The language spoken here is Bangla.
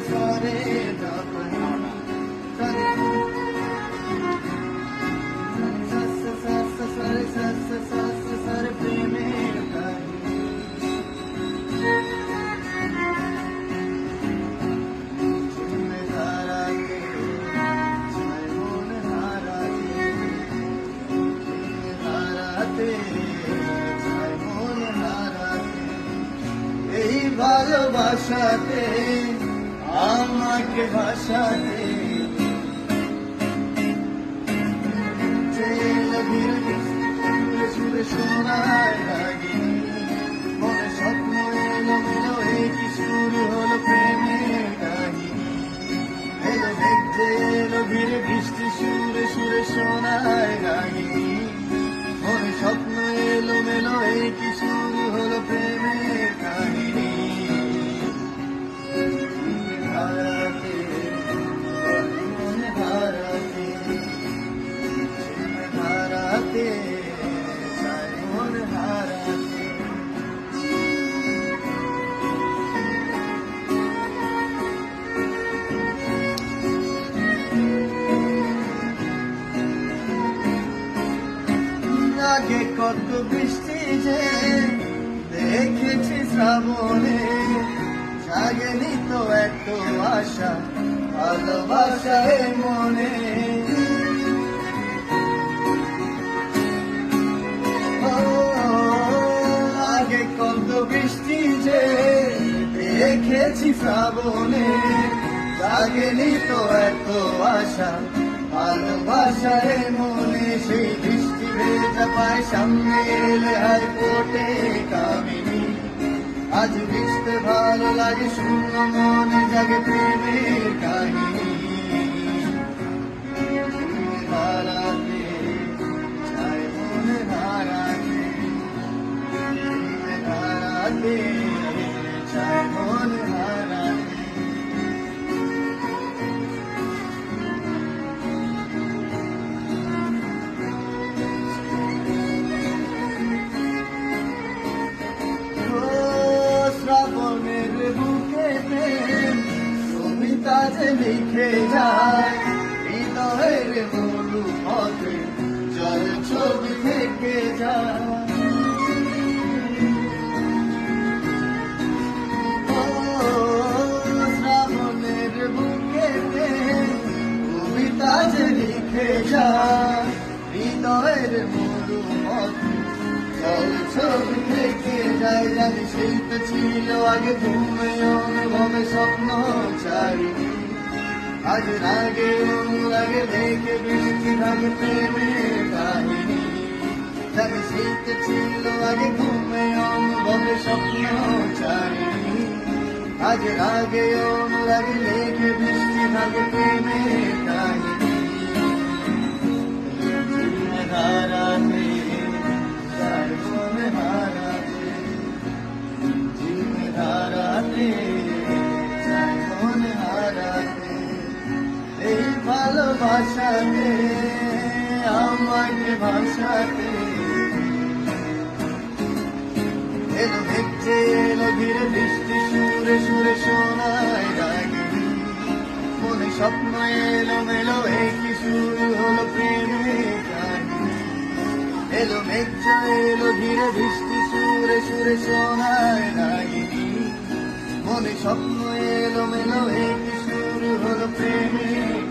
সরে সরে প্রেমের এই ভালোবাসাতে আমাকে ভাসাতে সুরে শোনায় লাগে মনে স্বপ্ন এলো মেলো এই কি শুরু হলো প্রেমের কাহিনী এলো দেখতে এলো ঘিরে বৃষ্টি সুরে সুরে শোনায় রাগিনী মনে স্বপ্ন এলো মেলো এই কি শুরু হলো প্রেমের কাহিনী হারাতে মনে হারাতে হারাতে মনে হারাতে আগে কত বৃষ্টি যে দেখেছি শ্রাবণে জাগেনি তো এত আশা ভালোবাসায় মনে আগে কত বৃষ্টি যে দেখেছি শ্রাবণে জাগেনি তো এত আশা ভালোবাসায় মনে সেই বৃষ্টি ভেজা পায় সামনে এলে আর কোটে কামিনী আজ বৃষ্টি ভালো লাগে শূন্য মনে জাগে প্রেমের কাহিনী হারাতে চাই মনে হারাতে হারাতে চাই মনে হারাতে শ্রাবণের বুকে কবিতা যে লিখে যায় হৃদয়ের মরু পথে জল ছবি থেকে যায় শ্রাবণের বুকে কবিতা যে লিখে যায় হৃদয়ের মরু পথে ছবি থেকে যায় জানি সেই তো ছিল আগে ঘুমে অনুভবে স্বপ্ন চারিনি আজ রাগে অনুরাগে দেখে বৃষ্টি থাকে প্রেমের কাহিনী জানি সেই তো ছিল আগে ঘুমে অনুভবে স্বপ্ন চারিনি আজ রাগে অনুরাগে দেখে বৃষ্টি থাকে প্রেমের কাহিনী হারাতে এই ভালোবাসাতে আমাকে ভাসাতে এলো দেখতে এলো ধীরে বৃষ্টি সুরে সুরে শোনায় রাগিনী মনে স্বপ্ন এলো মেলো এই কি শুরু হলো প্রেমের কাহিনী এলো মেঘ এলো ধীরে বৃষ্টি সুরে সুরে শোনায় রাগিনী মনে স্বপ্ন এলো মেলো এই কি শুরু হলো প্রেমের